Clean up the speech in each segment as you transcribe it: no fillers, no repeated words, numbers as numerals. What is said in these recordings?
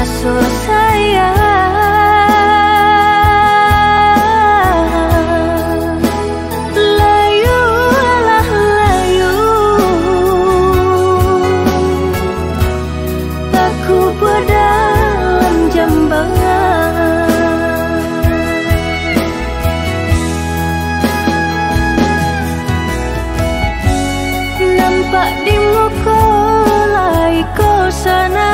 ngasuh saya. Layu lah layu, aku berdalam jambangan. Nampak di muka lai kau sana,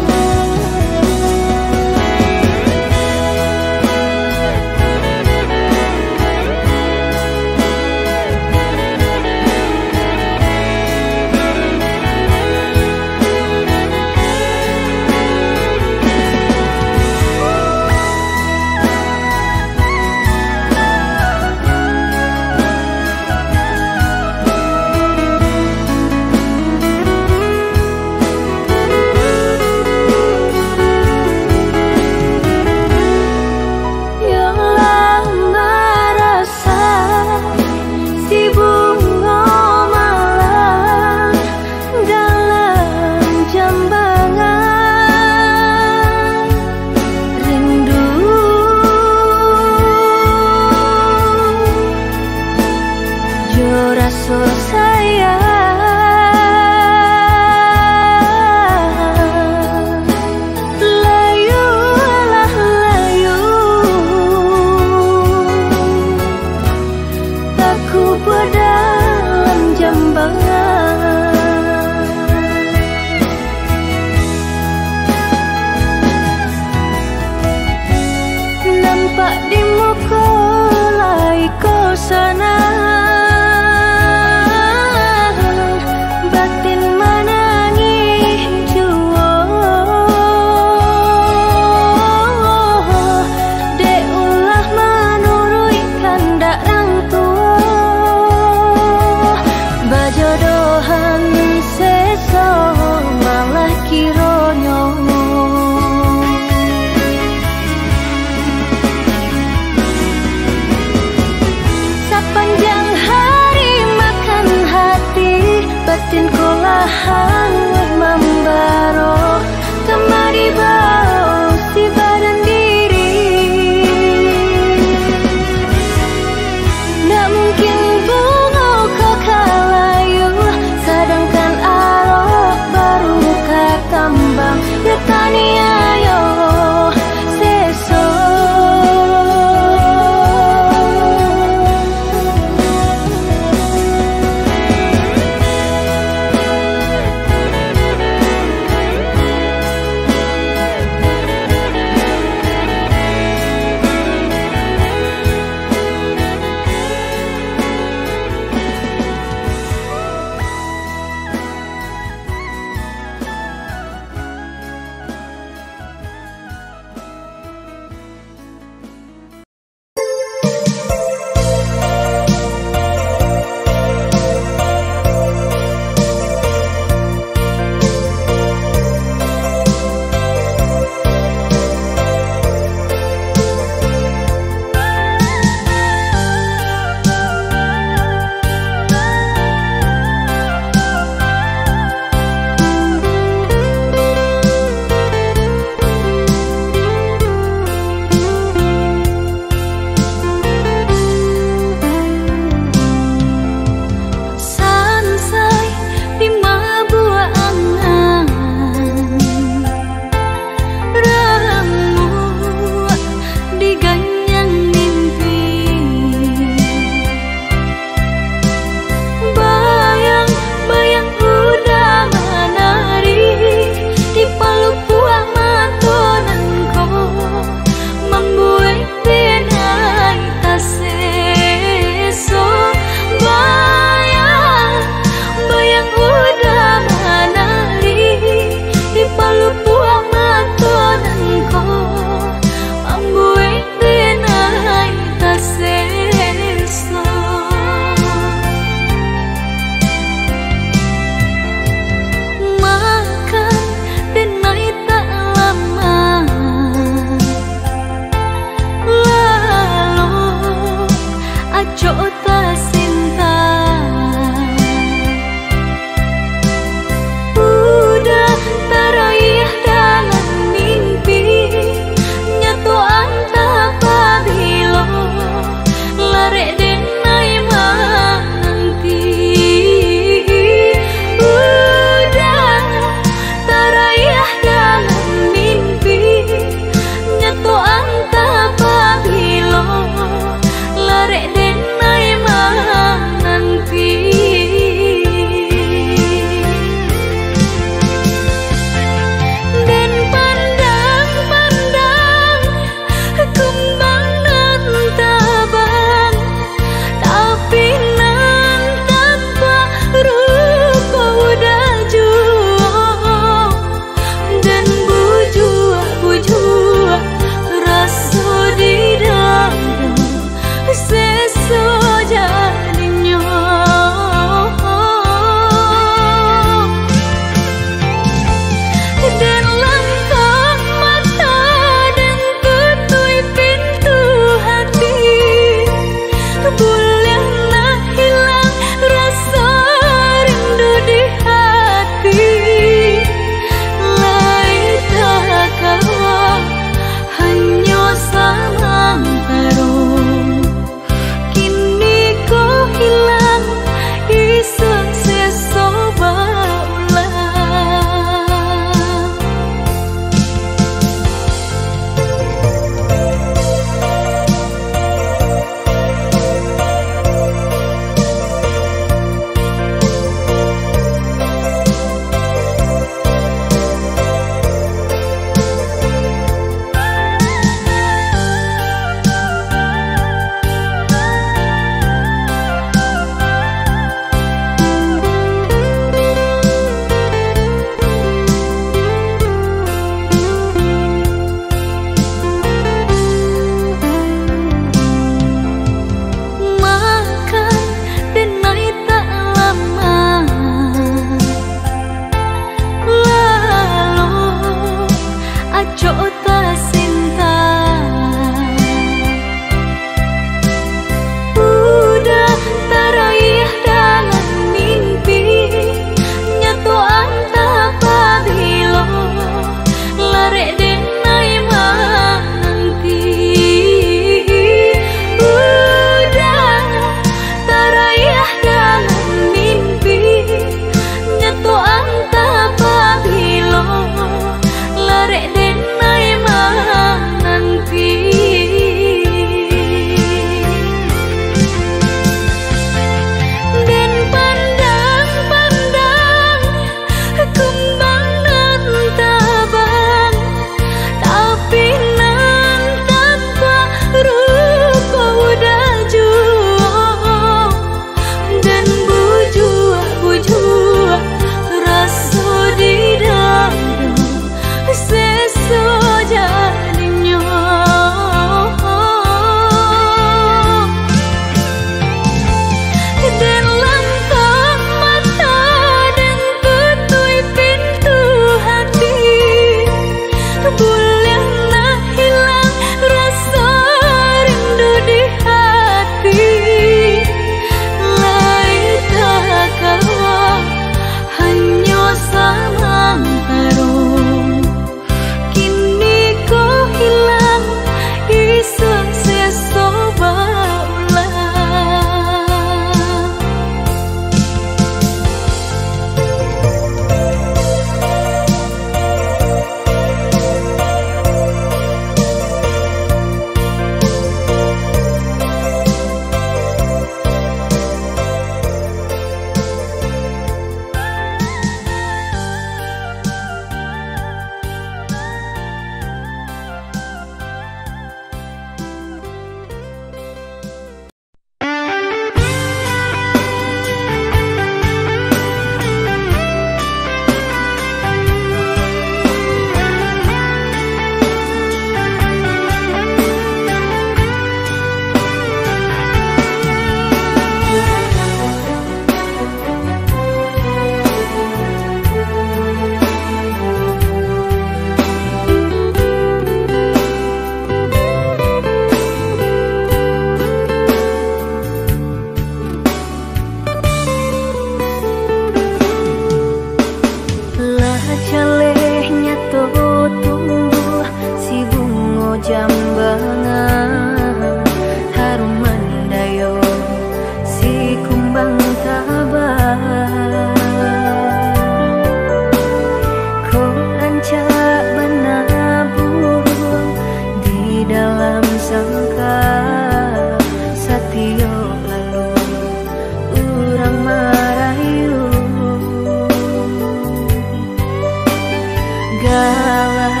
galak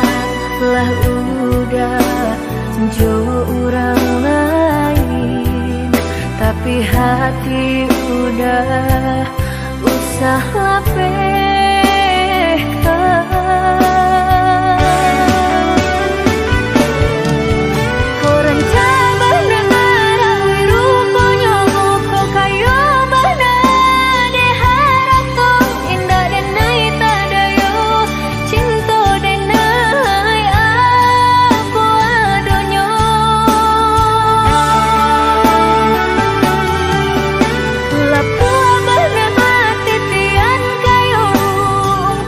lah udah jo orang lain, tapi hati udah usah lapehkan. Kau rencang benar awi rupanya kau kayo benar de harap tuh indah dan naik tadayo cinta dan naik apa adonyo lapua benar hati tian kayo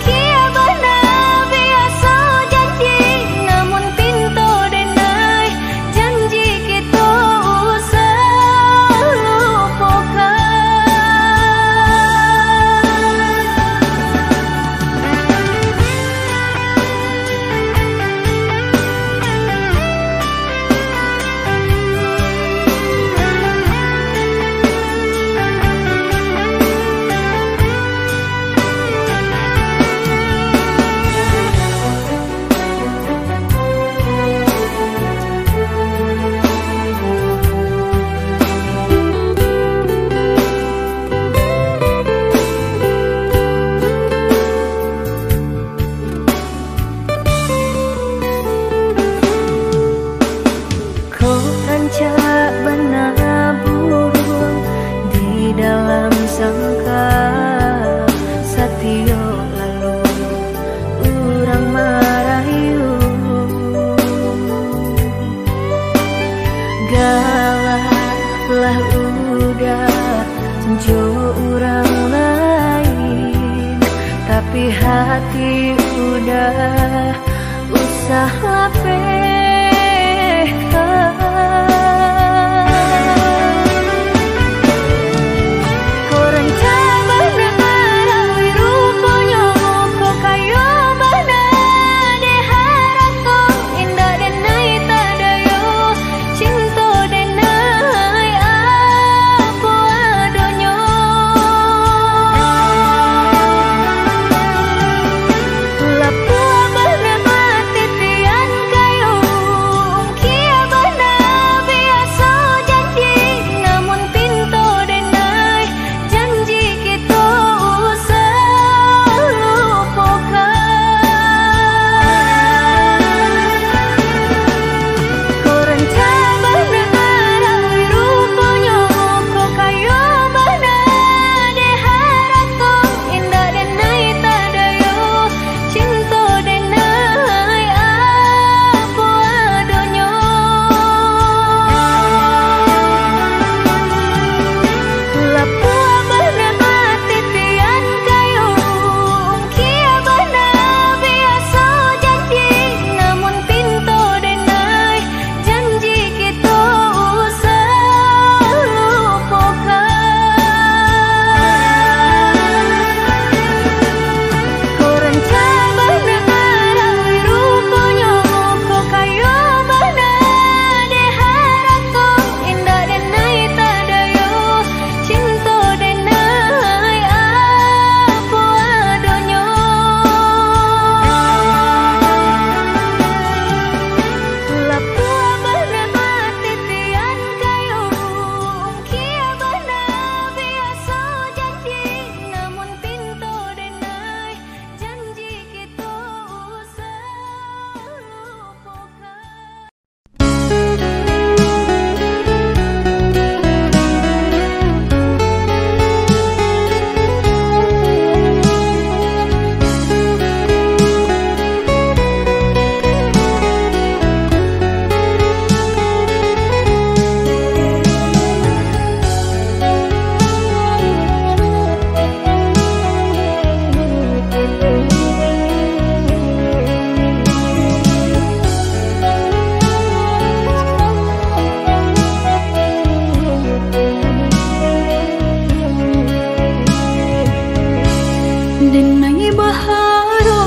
kia benar biasa janji namun pintu dan naik janji kita usah lupakan. Kau rancak benar burung di dalam sangka satyo lalu orang marayu galak lah udah jo orang lain, tapi hati udah usah lapehkan. Kau rencang benar awi rupanya kau kayo benar de harap tuh indah dan naik tadayo cinta dan naik apa adonyo lapua benar hati tian kayo kia benar biasa janji namun pintu dan naik janji kita usah lupakan. Kau rencang benar awi rupanya kau kayo benar de harap tuh indah dan naik tadayo cinta dan naik apa adonyo lapua benar hati tian kayo kia benar biasa janji namun pintu dan naik janji kita usah lupakan. Kau rencang benar awi rupanya kau kayo benar de harap tuh indah dan naik tadayo cinta dan naik apa adonyo lapua benar hati tian kayo kia benar biasa janji namun pintu dan naik janji kita usah lupakan. Denai baharo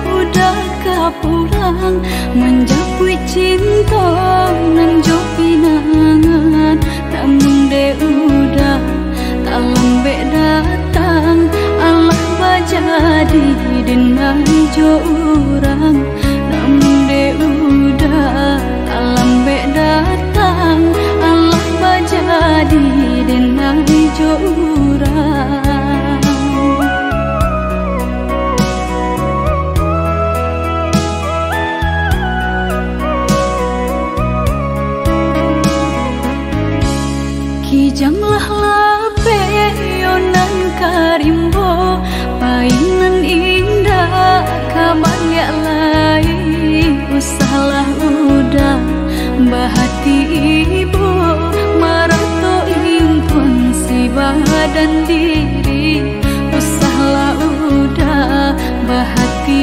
udah kapulang menjapui cinta nan jo pinangan namun de udah tak lambe datang Allah bajadi denai jo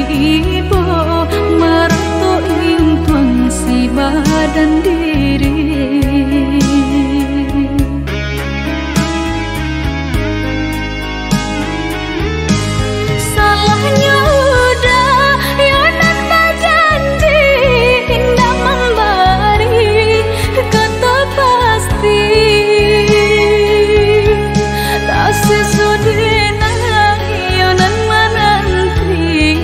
ibu marato ing tuang si badan diri. Salahnya udah yonan berjanji indah memberi kata pasti tak sesudahnya yonan menanti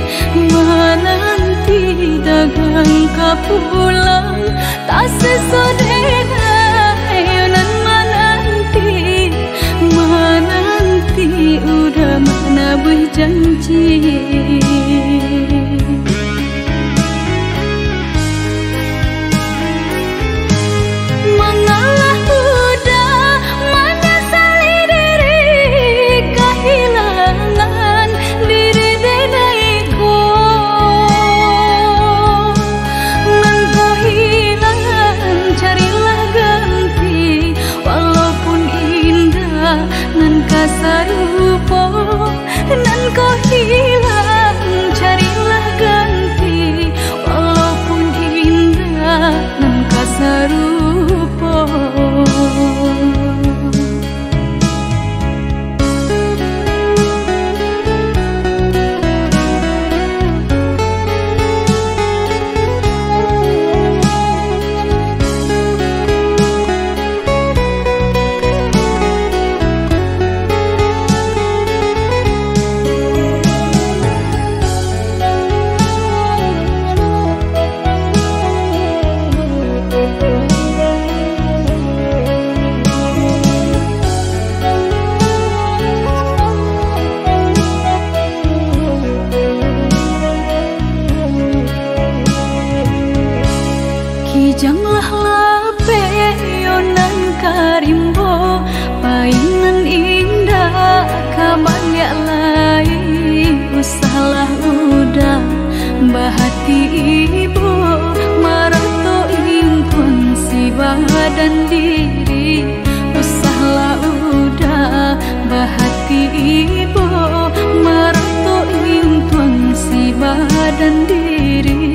dagang kapulang tak sesudahnya yonan menanti udah mana berjanji. Mengalah udah menyesali diri kehilangan diri denaiku. Nan kau hilang carilah ganti walaupun indah nan kasar rupa. Nan kau hilang carilah ganti walaupun indah nan kasar rupa. Kijanglah lape yonan karimbo painan indah kabalya lai usahlah udah bahati ibu marato impun si badan diri. Usahlah udah bahati ibu marato impun si badan diri.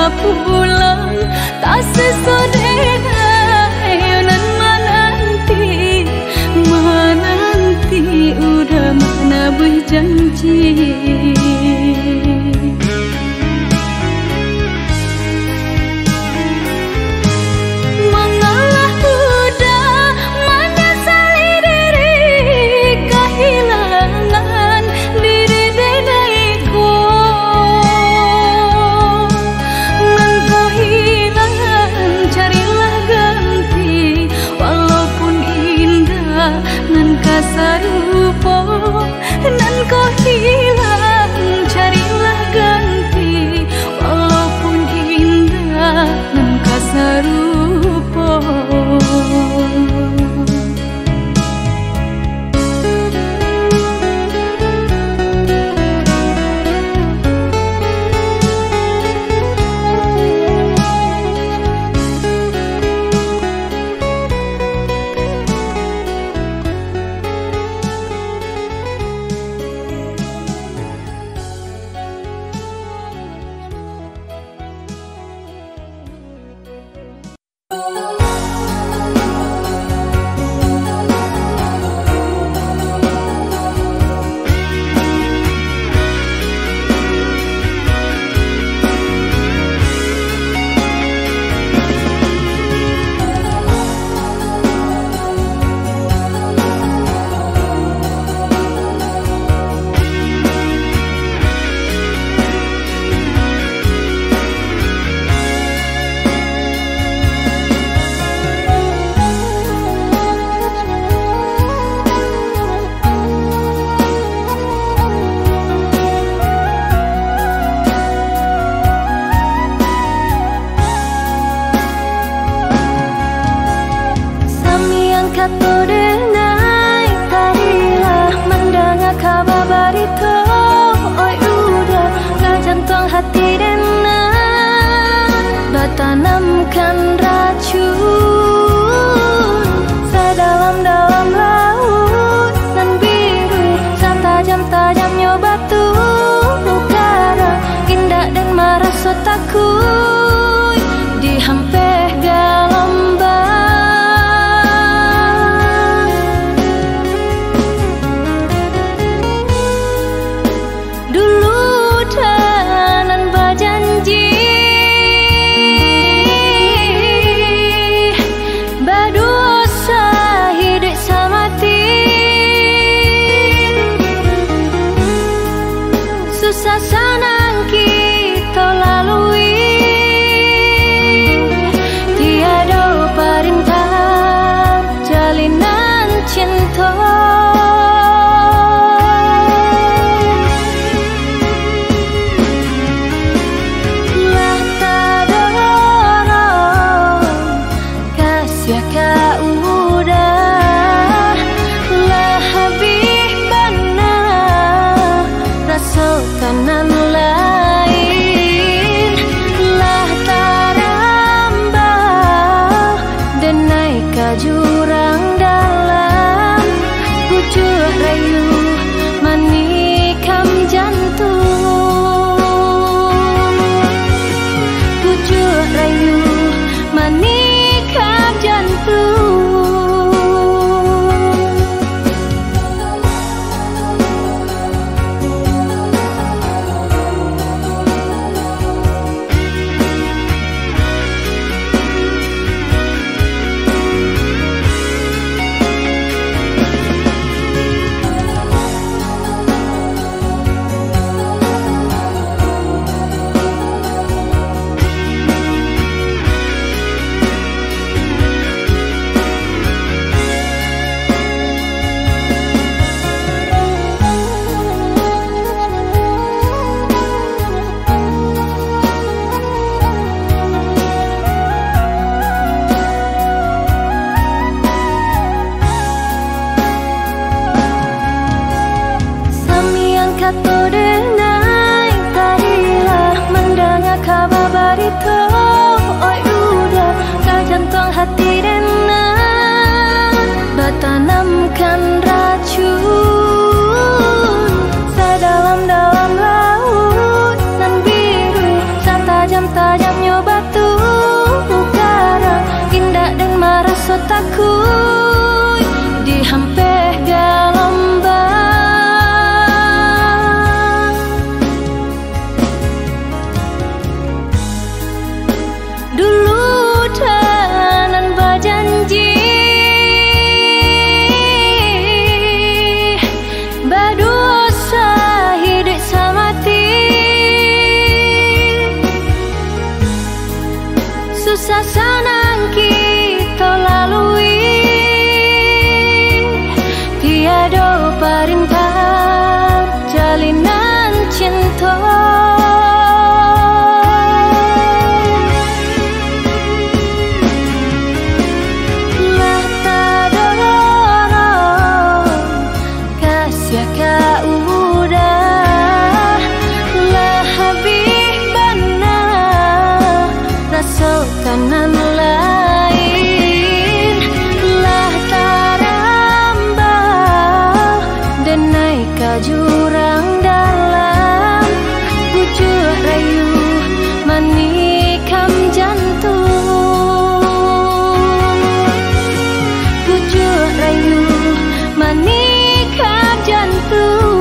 Pulang tak sesudahnya yonan menanti udah mana berjanji. kata denai tadilah mendengar kabar berita. Oi udah gak jantung hati denai bertanamkan racun sedalam-dalam laut nan biru setajam-tajamnya batu ukara indah dan merasa takut dihampir gelombang. Dulu tanan berjanji berdosa hidup samati susah senang kita lalui tiada perintah jalinan cinta. Lah tak ada orang kasih kau udah lah habis benar rasa kanan lain lah tarambah denai ke jurang dalam pucuk rayu manikam jantung pucuk rayu manikam jantung. Kata denai tadilah mendengar kabar berita. Oi udah gak jantung hati denai bertanamkan racun sedalam-dalam laut nan biru setajam-tajamnya batu ukara indah dan merasa takut dihampir gelombang. Susah senang kita lalui tiada perintah jalinan cinta. Lah tak ada orang kasih kau udah lah habis benar rasa kanan lain lah tarambah denai ke jurang dalam pucuk rayu manikam jantung pucuk rayu manikam jantung.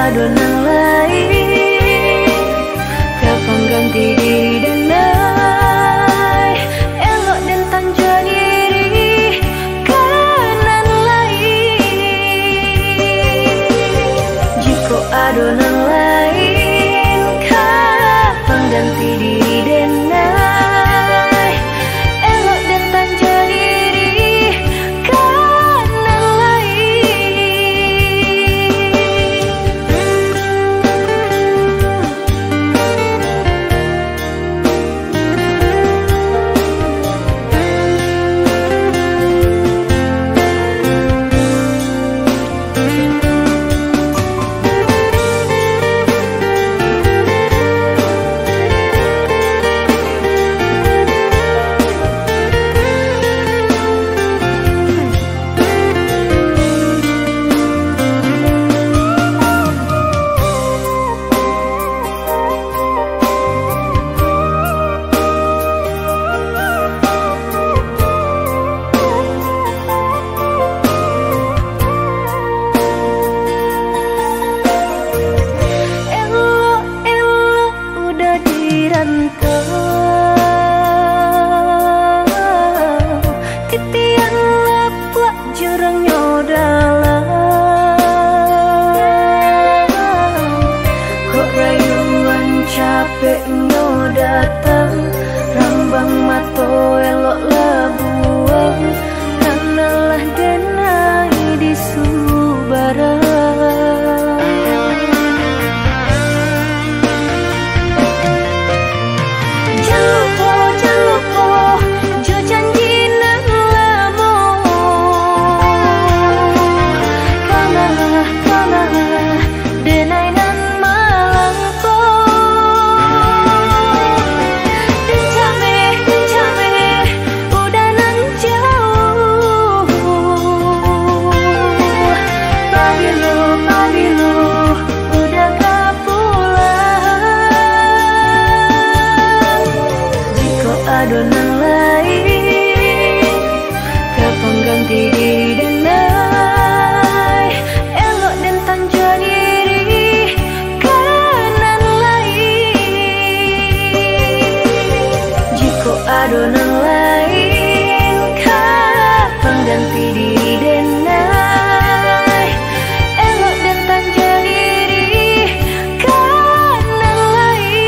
adonan lain, kapan ganti diri dan naik, elok dan tanja diri kanan lain. Jika adonan lain, kapan ganti diri dan naik, elok dan tanja diri kanan titian lepuak jurangnya dalam, kok rayuan capeknya datang, rambang mato elok labuang, kanalah denai di Subara. Adonan lain, kapan ganti diri dan naik, elok dan tanja diri kanan lain. Jika adonan lain, kapan ganti diri dan naik, elok dan tanja diri kanan lain.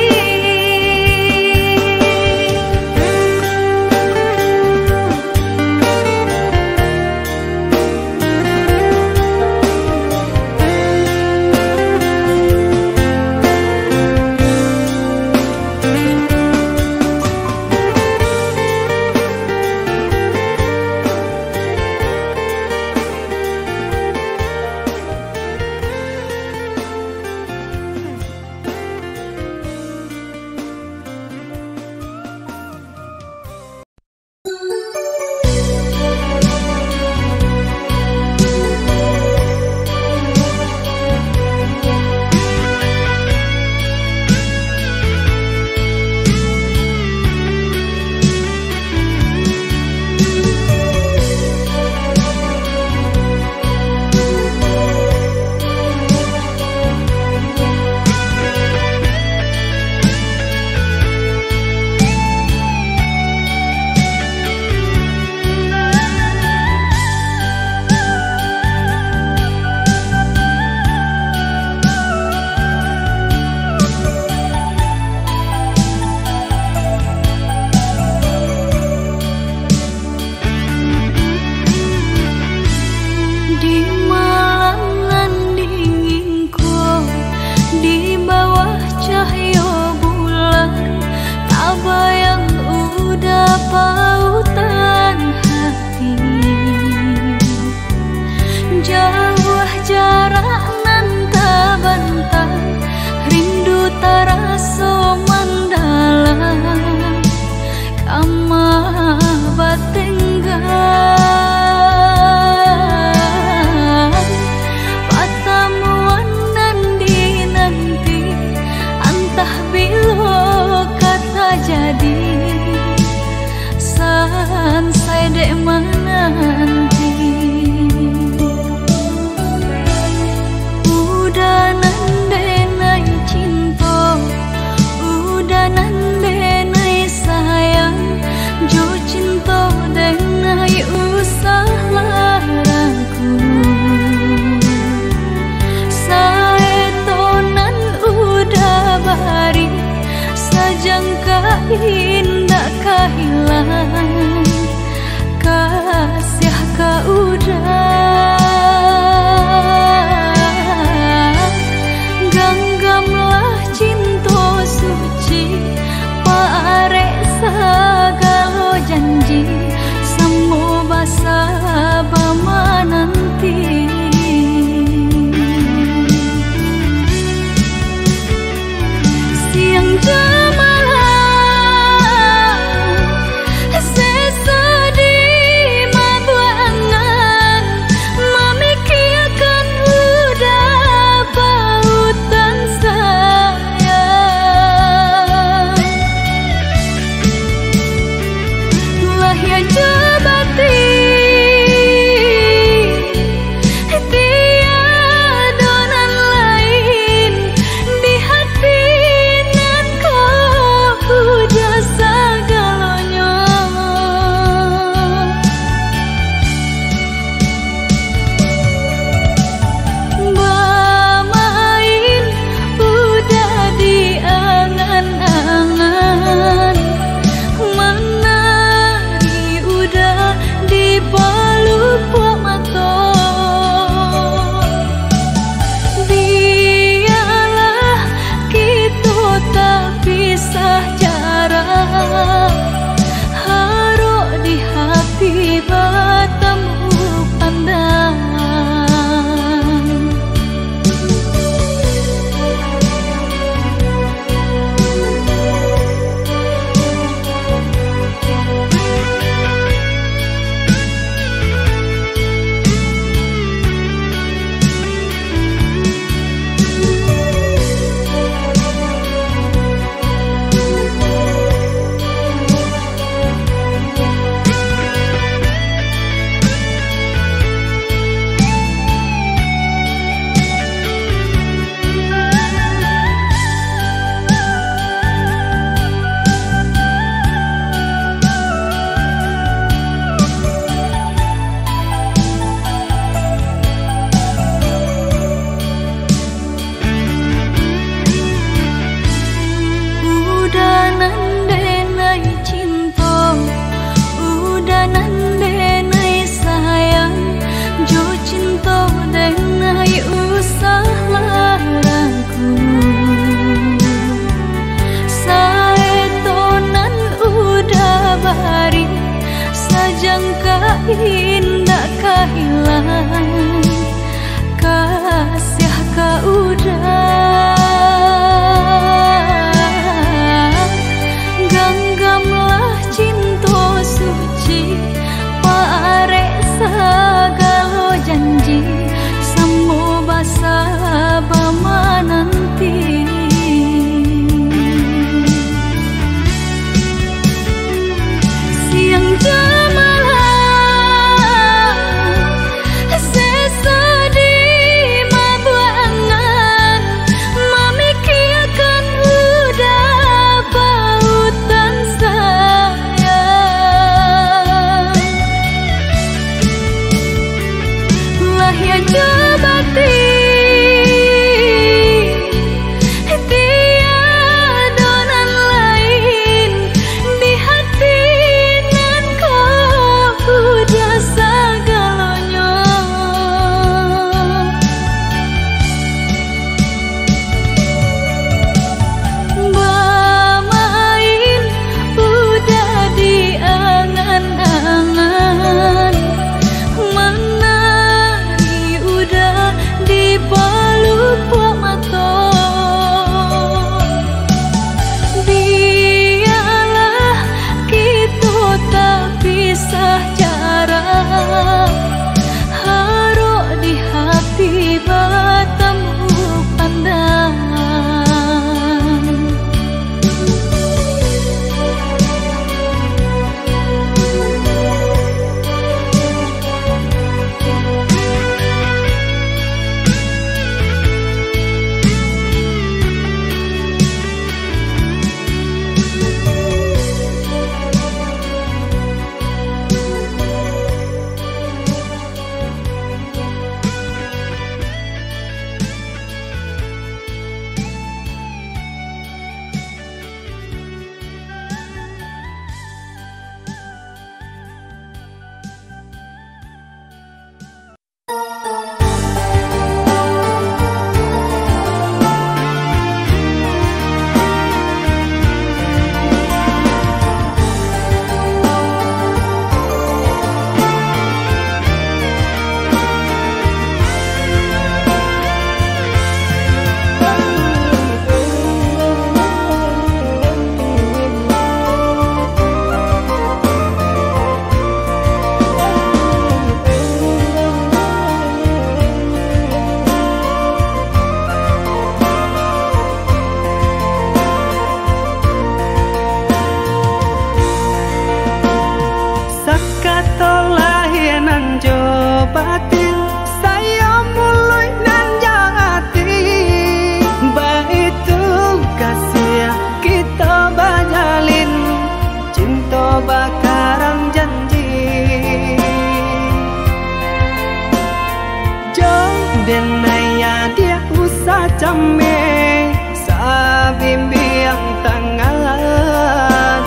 jame sa bimbiang tangan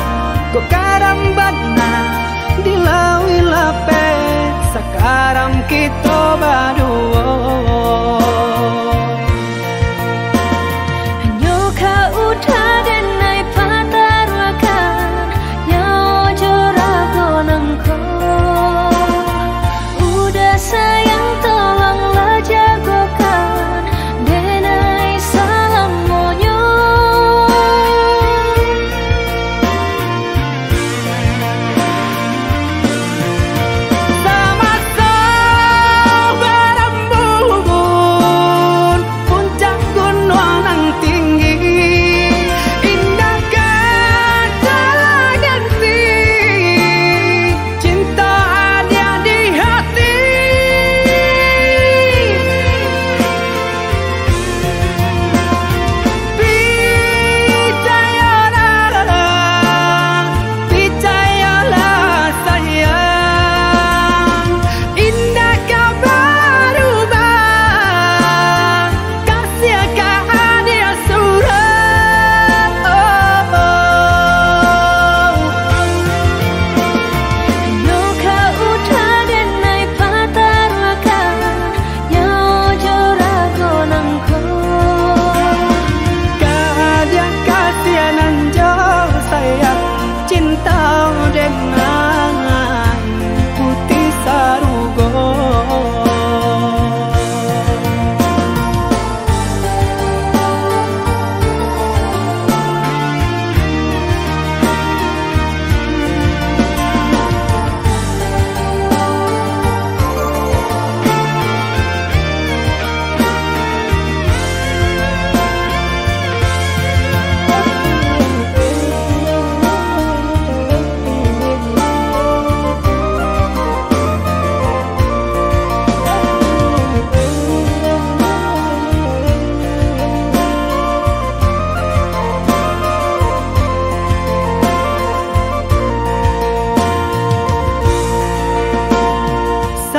ko karambat na dilawi lape sekarang kita berdua. Hanya kau udah dan naik patar makan nyawa jorago nangko udah sayang tolonglah jagokan denai salam monyo sama berembun puncak gunung nang tinggi indah kata ganti cinta ada di hati percayalah sayang indah kau berubah kasih kau ada surat Hanya kau udah dan naik patar makan nyawa jorago nangko Kadia kasianan jauh sayang cinta dengan putih sarugo.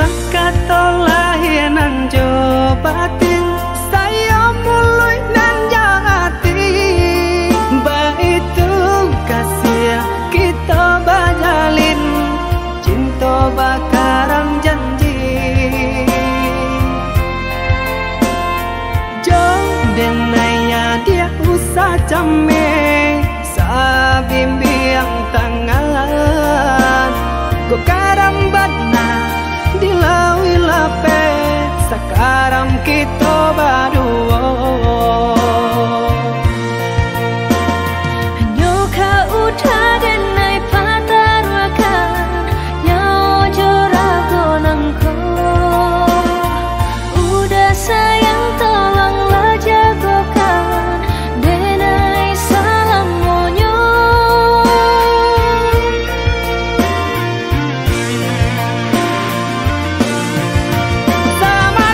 Sakatolah nan jo batin saya mulai nan jati baitu kasih kita bajalin cinta bakaran janji jauh dan naya dia usah jame sa bimbiang tangan ko karambat na dilawi lape sekarang kita berdua. Hanya kau udah dan naik patar makan nyawa jorago nangko udah sayang tolonglah jagokan denai salam monyo Sama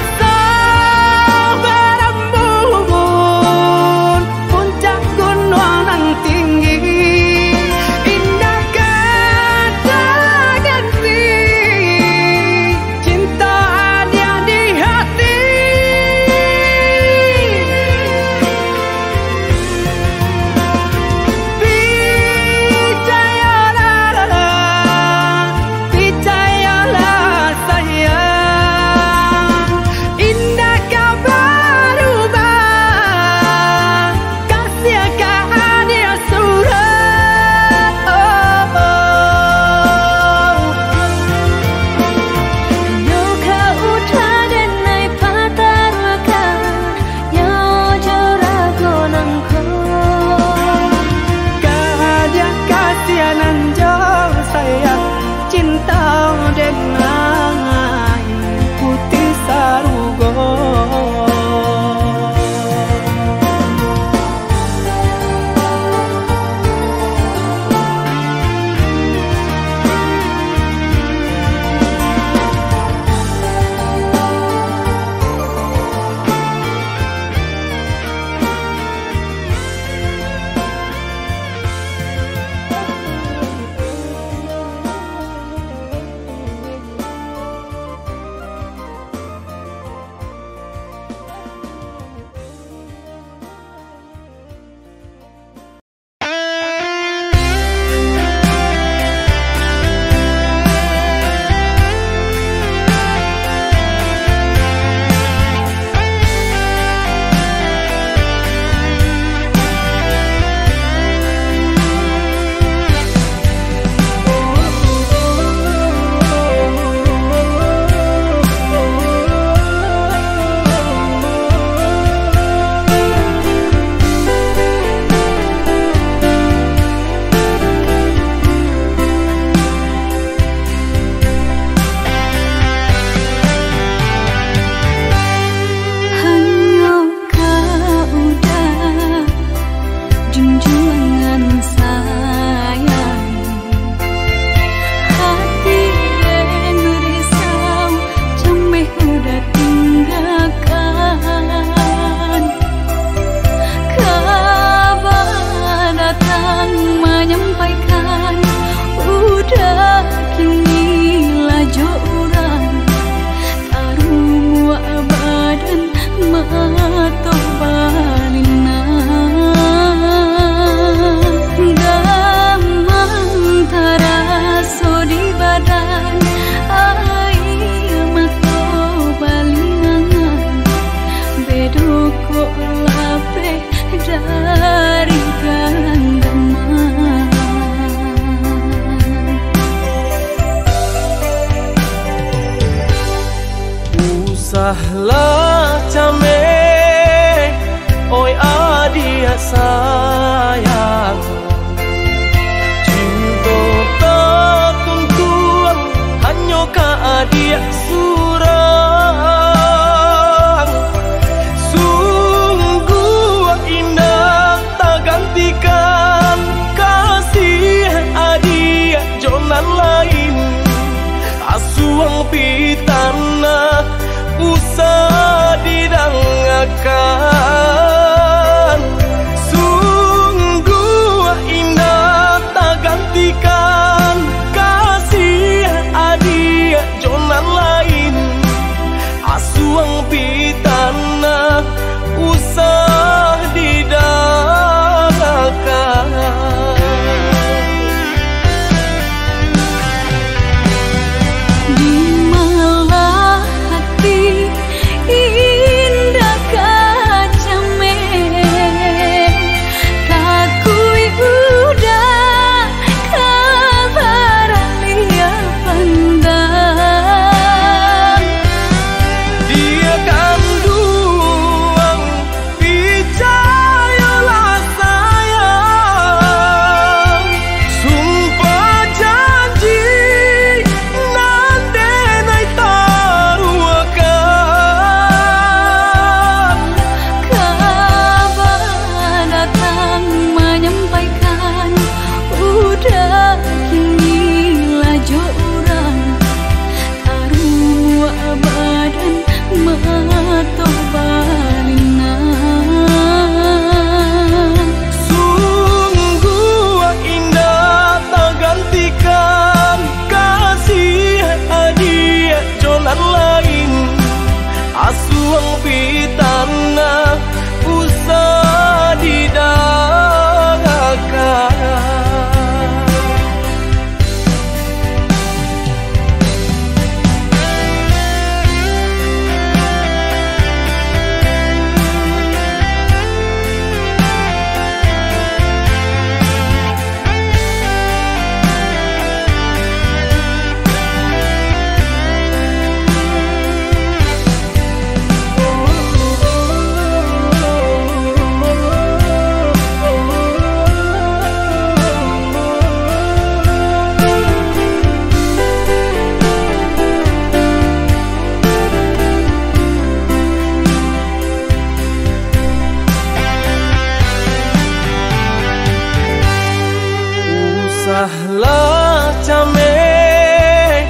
Janganlah cameh,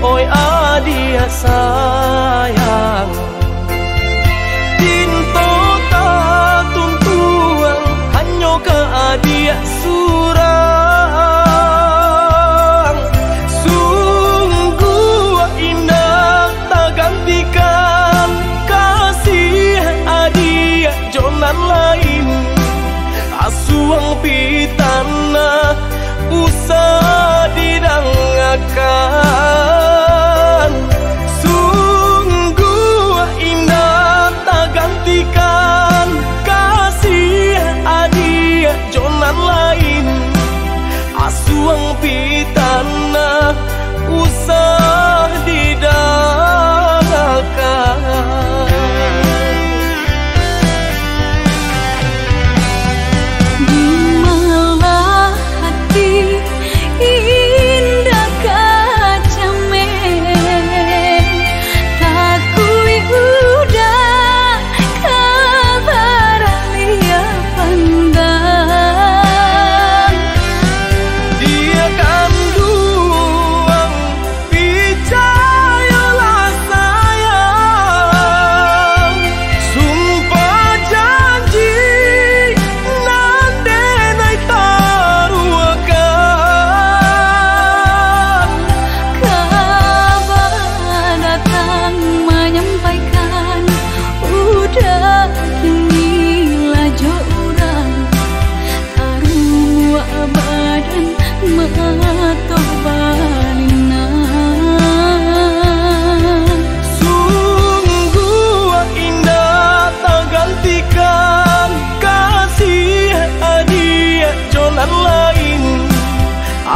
oi adia sayang. Tinto tak tuntuang, hanya ke adia surang. Sungguh indah tak gantikan kasih adia jonan lain. Asuang pitana usah didangakan. Sungguh indah tak gantikan kasih adia jonan lain. Asuang pitana usah didangakan.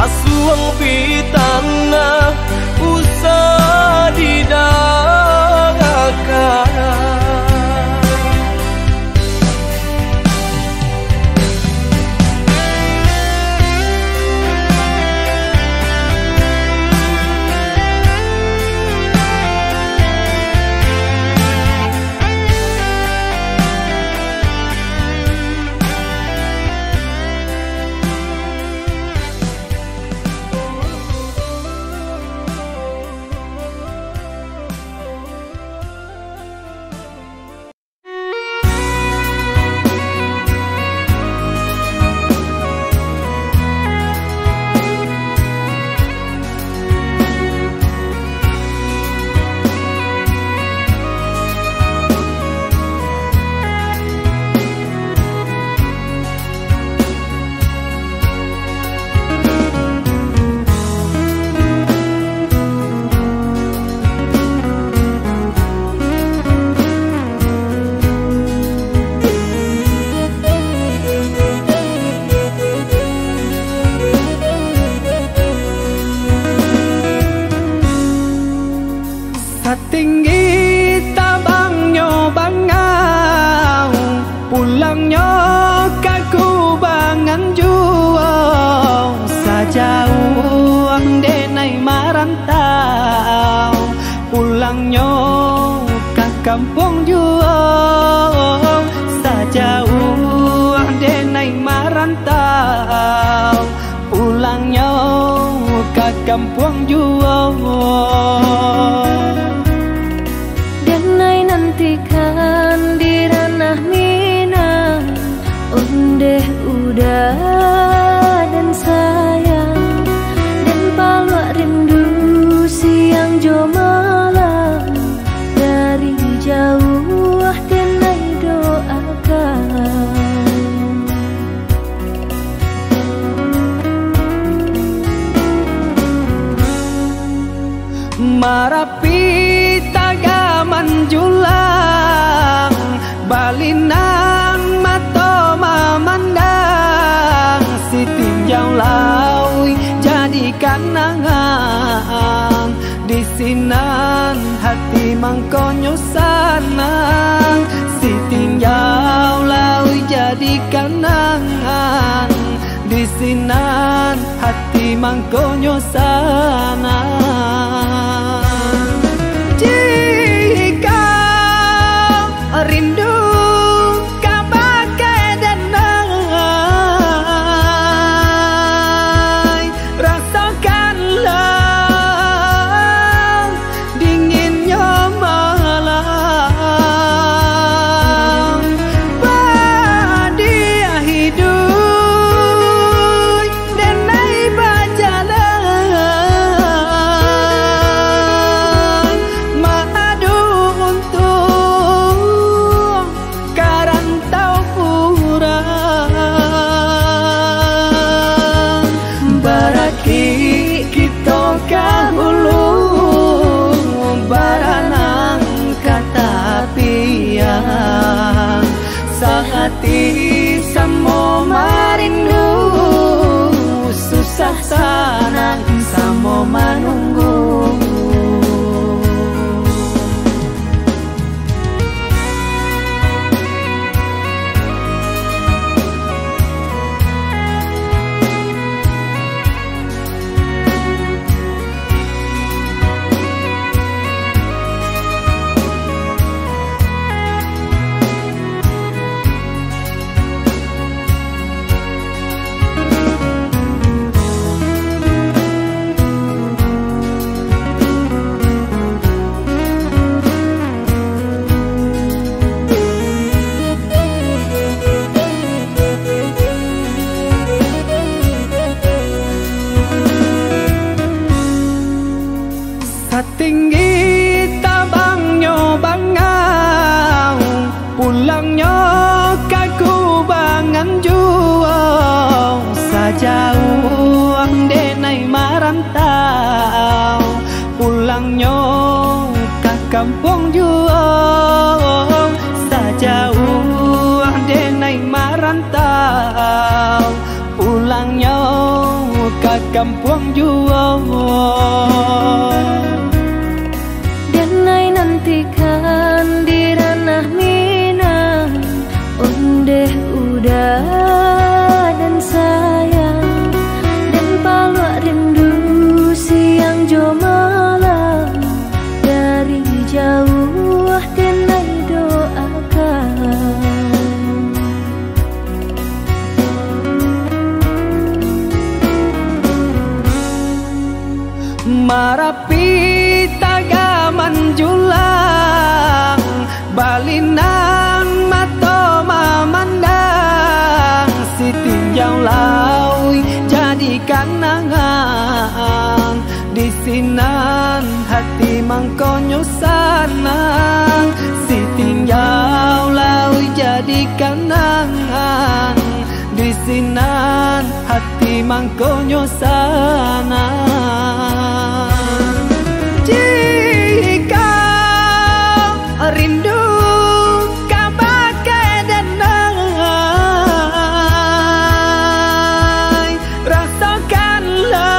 Asuang pitana usah didangakan. Tinggi tabangnya bangau, pulangnya kaku bangan jual. Sajauh denai marantau, pulangnya ke kampung jual. Sajauh denai marantau, pulangnya ke kampung jual. Nantikan di ranah Minang, ondeh udah dan sayang, dan palak rindu siang jo malam. Dari jauh denai doakan. Marapi tagaman julang, balinan mato memandang. Si tinjau laui jadi kanangan, di sinan hati mangkonyo sanang. Si tinjau laui jadi kanangan, di sinan hati mangkonyo sanang. Jika rindu kabagai denai, susah senang sama menunggu. Tinggi tabangnya bangau, pulangnya kaku bangan jual, sajauh denai marantau, pulangnya ke kampung jual, sajauh denai marantau, pulangnya ke kampung jual. Nantikan di ranah Minang, ondeh udah dan sayang, dan palak rindu siang jo malam, dari jauh denai doakan. Marapi tagaman julang, balinang mato memandang, si tinjau laui jadi kanangan, di sinan hati mangkonyo sanang, si tinjau laui jadi kanangan, di sinan hati mangkonyo sanang. Jika rindu kabakai denai, rasakanlah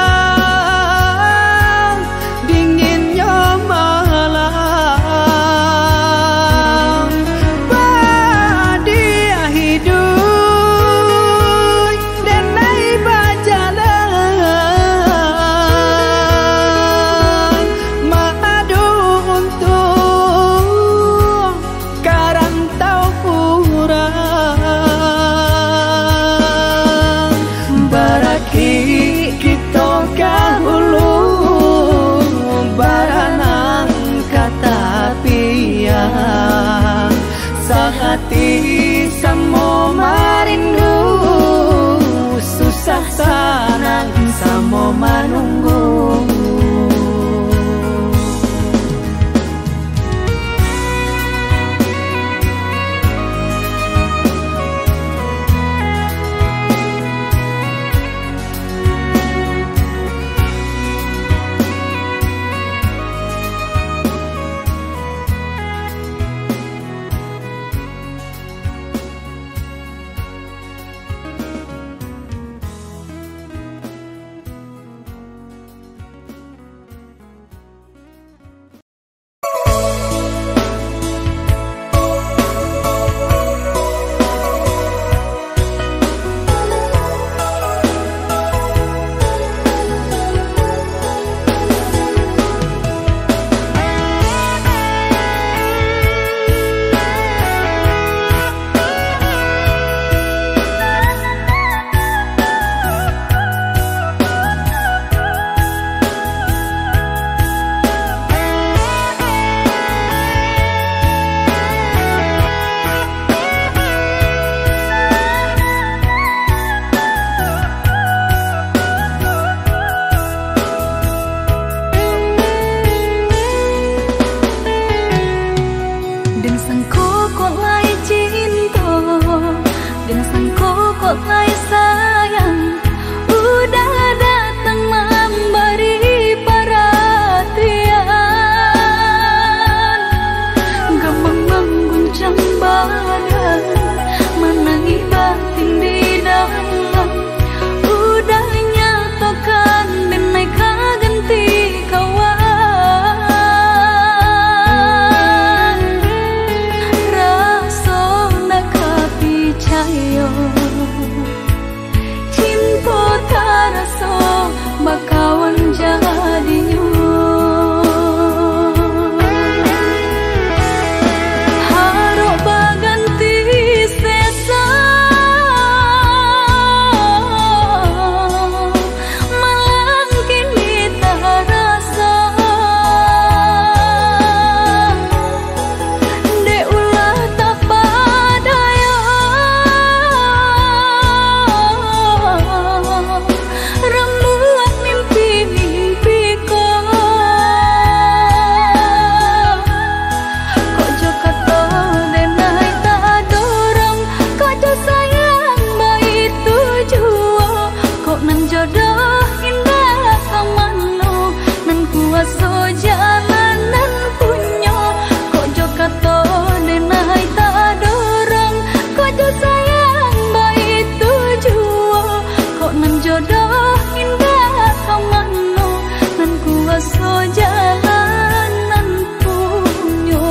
dinginnya malam, badia hidup denai berjalan, Cinta taraso bakawan jadinya. Harap baganti sesa malang kini tarasa de ulah tak padaya rembulan mimpi-mimpiku kok jo kata denai tak dorong kok jo sayang baik tujuan kok nan jodoh indah kamano nan kuasa jalanan punya kok jo kata denai tak dorong kok jo sayang baik tujuan kok nan jodoh indah kamano nan kuasa jalanan punya.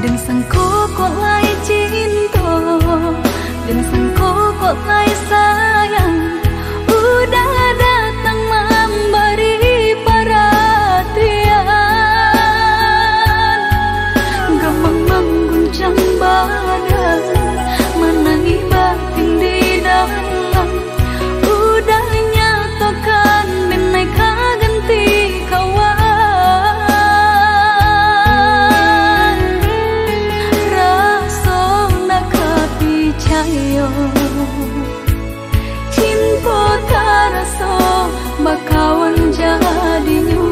Dan sangko kok lai cinta, dan sangko kok lai sayang, udah datang memberi perhatian, gamang mengguncang badan, menangi batin di dalam, udah nyatakan denai ganti kawan. Cinta taraso bakawan jadinya.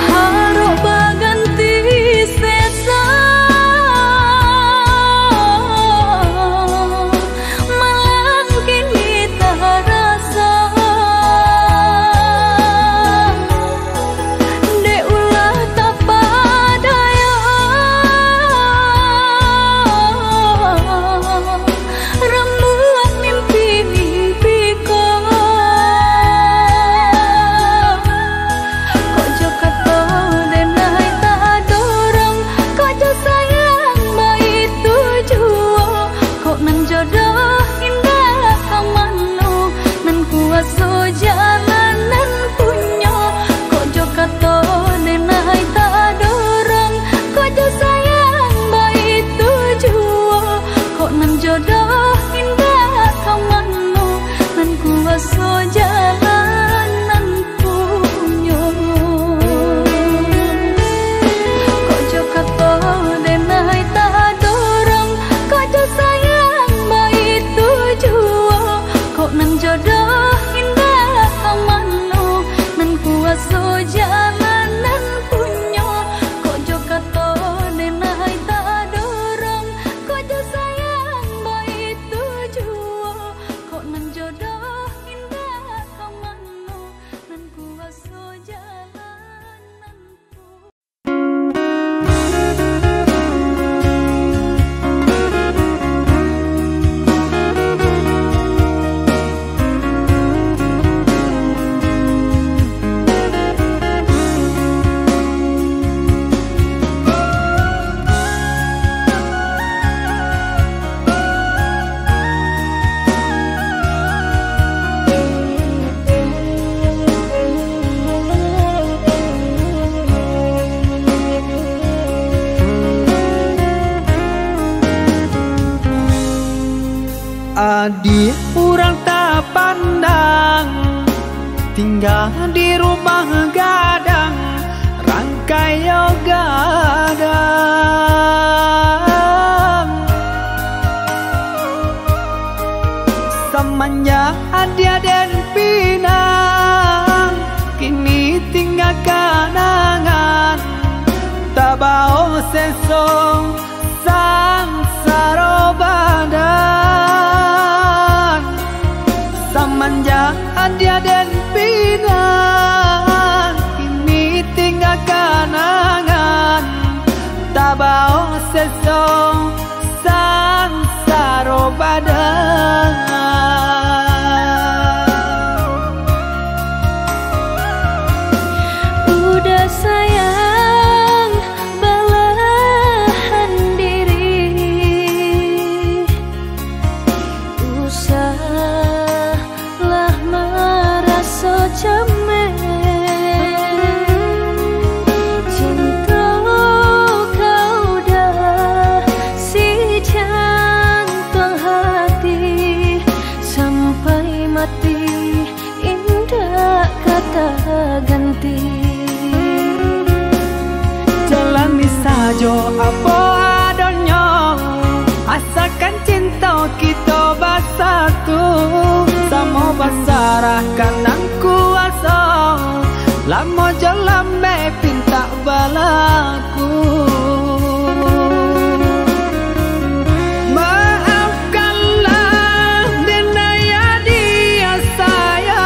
Harap baganti sesa malang kini tarasa de ulah tak padaya rembulan mimpi-mimpiku kok jo kata denai tak dorong kok jo sayang baik tujuan kok nan jodoh indah kamano nan kuasa jalanan punya kok jo kata denai tak dorong kok jo sayang baik tujuan kok nan jodoh indah kamano nan kuasa jalanan punya kok jo kata denai tak dorong kok jo sayang baik tujuan kok nan jodoh indah kamano nan kuasa jalanan punya kok jo kata denai tak dorong kok jo sayang baik tujuan kok nan jodoh indah kamano nan kuasa jalanan punya. Adik urang tak pandang tinggal di rumah gadang, rangkai gadang. Semenjak dia dan pinang, kini tinggal kenangan, tak bau sesong sang sarobadan. Semenjak dia dan pinang, kini tinggal kenangan, tak bau sesong sang sarobadan. Udah sayang belahan diri, usahlah merasa cemen. Cinta kau dah si jantung hati, sampai mati indah kata ganti. Jalani saja apa adanya, asalkan cinta kita bersatu. Sama basarahkan ang kuasa, lama jalan pinta balaku. Maafkanlah denaya dia sayang,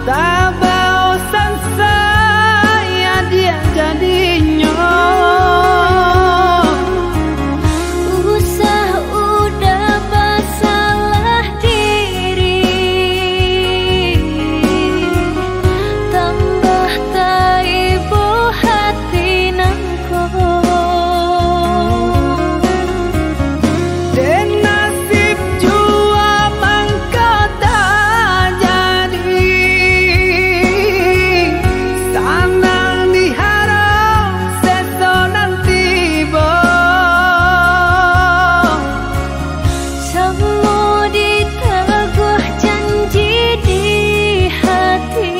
tak bosan saya dia jadinya. Usah udah bersalah diri, tambah tak ibu hati nangko. Dan nasib jua mangkota jadi, sanang diharap sesonan tiba. Semua diteguh janji di hati,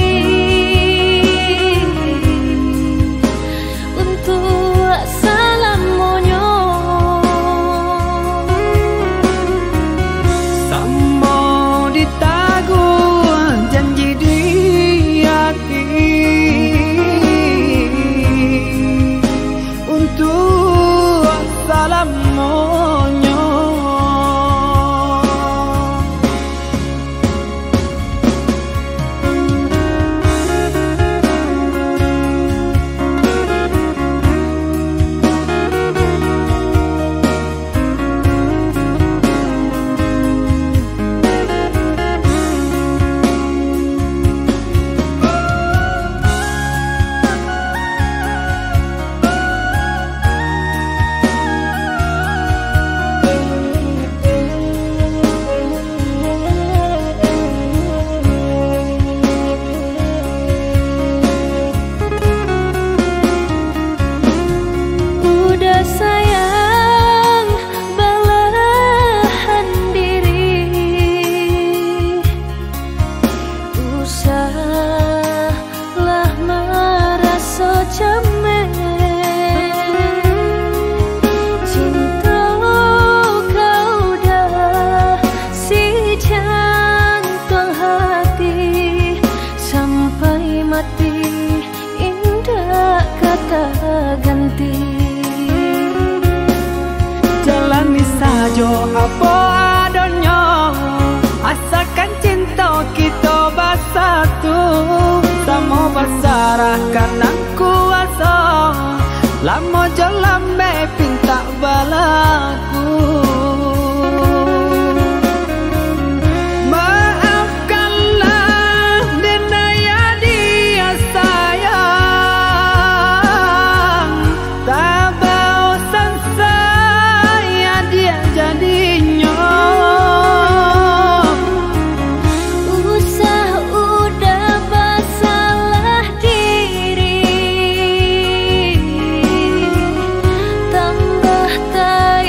untuk selamanya. Sama ditaguh janji di hati, untuk selamanya. Udah sayang belahan diri, usahlah merasa cemen. Cinta kau dah si jantung hati, sampai mati indah kata ganti. Jalani saja apa adanya, asalkan cinta kita bersatu. Sama basarahkan ang kuasa, lama jalan pinta balaku. Maafkanlah denaya dia sayang, tak bosan saya dia jadinya. Usah udah bersalah diri, tambah tak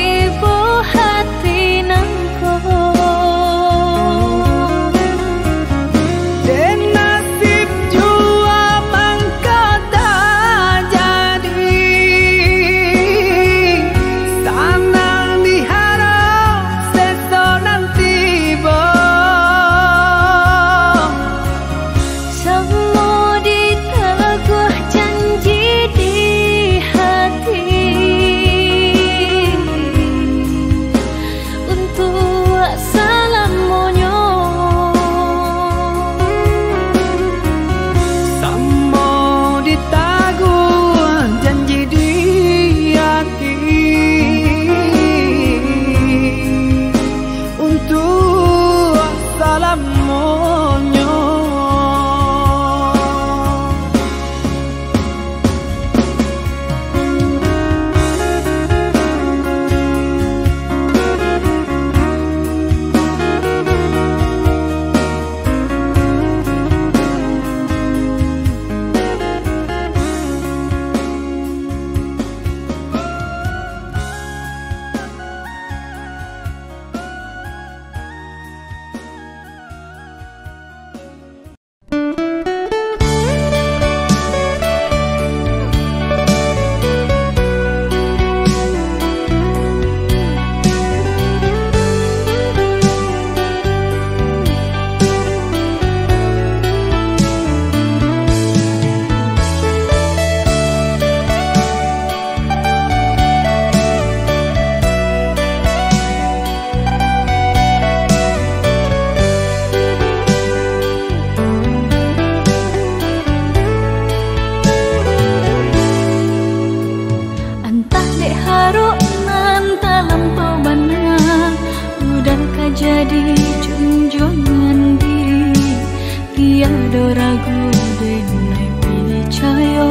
do ragu denai percaya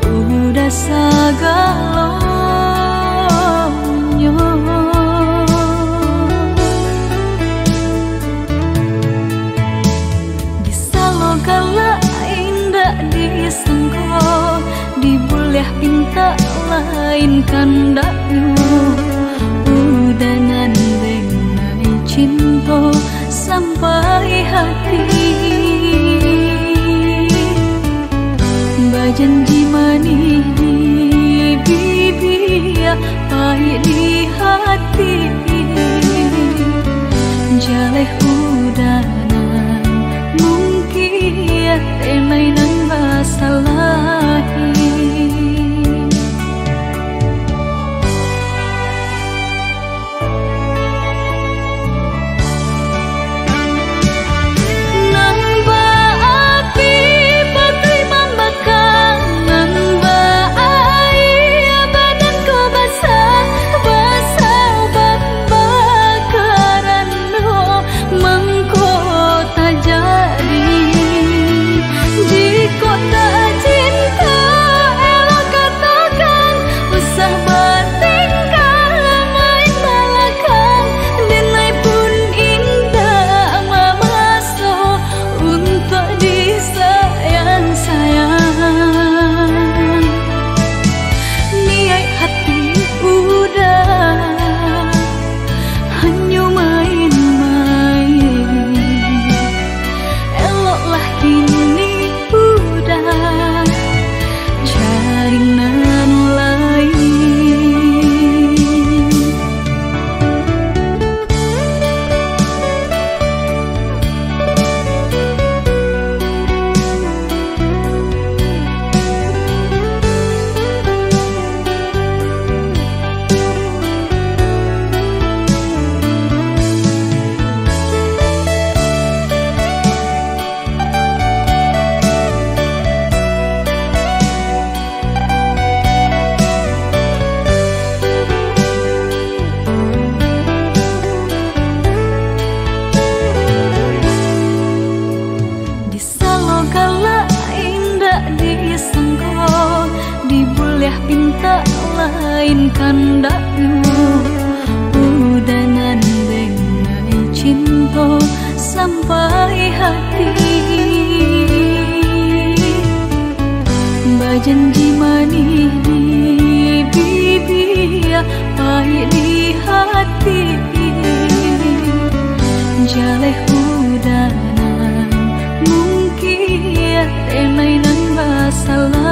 udah sagalonyo. Disalogala indah disengko dibuleh pinta lain kandak udanan denai cinta sampai hati. Bajanji manis di bibir pahit di hati. Jaleh udanan mungkin temai nang basalahi. Pinta lain kandak udanan denai cinta sampai hati. Bajanji manis di bibir pahit di hati. Jaleh udanan mungkin temai nang basalahi.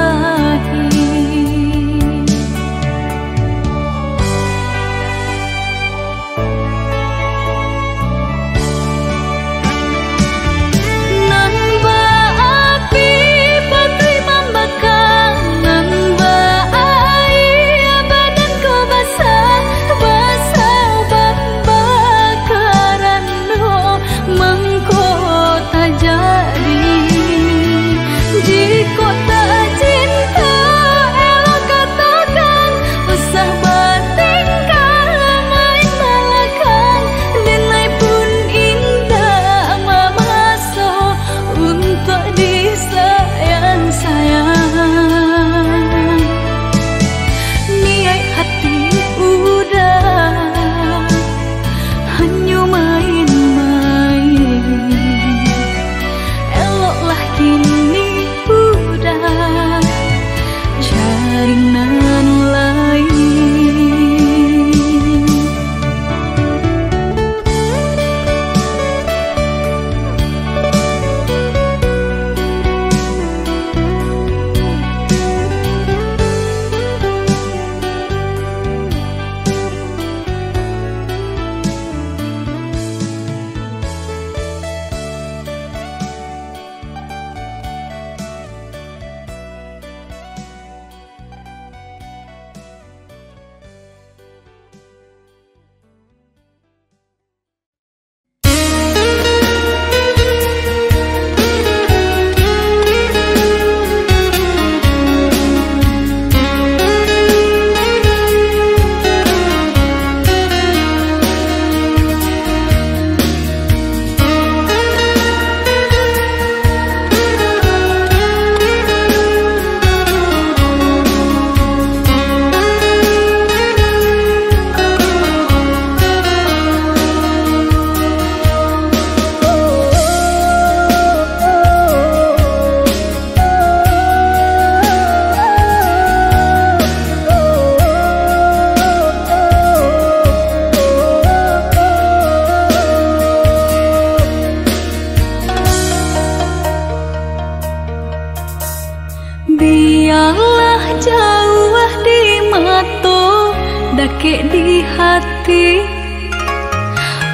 ke di hati.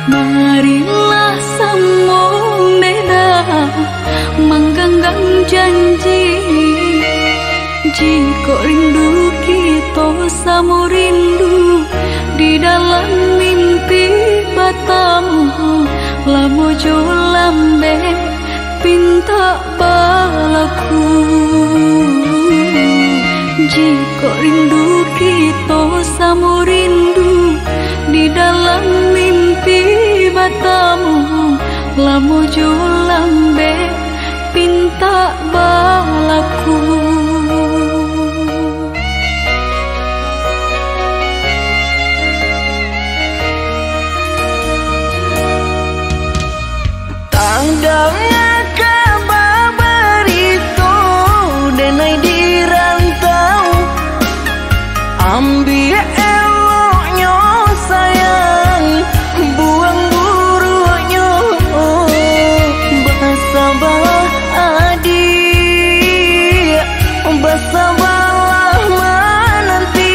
Marilah sambung beda menggenggam janji. Jika rindu kita sama rindu di dalam mimpi batamu, lamo jo lambe pinta balaku. Jika rindu kita sama rindu di dalam mimpi batamu, lamo jo lambe pinta balaku. Tandangnya kabar itu denai di rantau, ambil eloknya sayang, buang buruknya. Bersabarlah adik, bersabarlah menanti,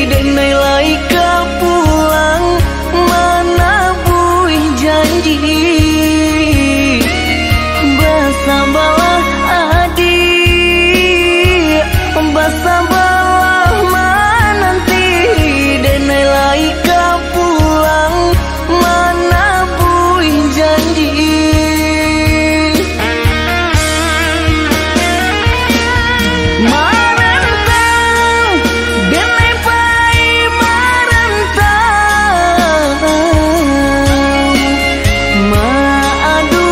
denai laika pulang mana buih janji. Bersabarlah adik, bersabarlah menanti, denai laika pulang mana buih janji. Marantau, denai pai marantau, maadu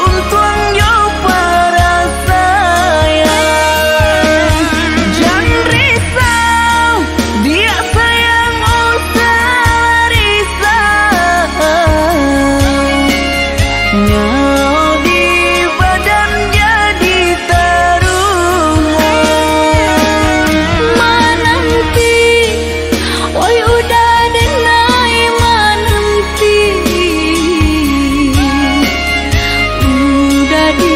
untuang yo para sayang. Jangan risau, dia sayang usah risau. Nyawa di badan jadi taruhan. Mananti, oi udah denai mananti. Udah di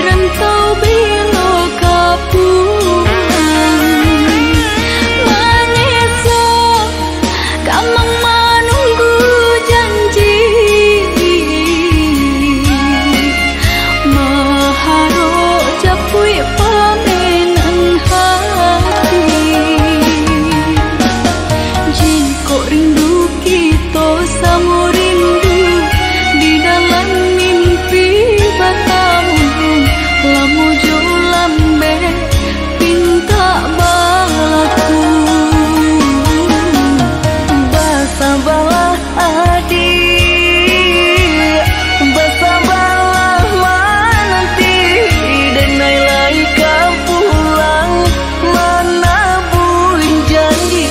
rantau bilo kapulang. Maneso, kamang menunggu janji. Maharo capui pamenan hati. Jika rindu kita sama rindu di dalam mimpi batamu, lamo jo lambe pinta balaku. Bersabarlah adik, bersabarlah menanti, denai laika pulang mana buih janji.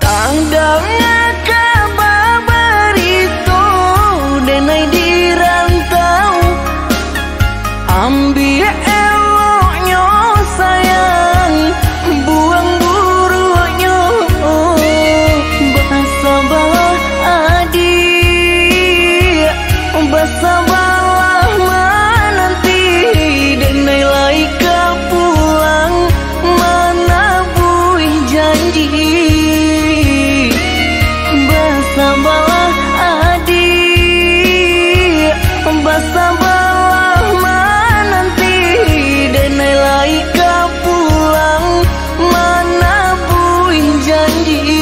Tandangnya kabar itu denai di rantau, ambil eloknya sayang, buang buruknya. Bersabarlah adik, bersabarlah menanti, denai laika pulang mana buih janji. Bersabarlah adik, bersabarlah menanti, denai laika pulang mana buih janji.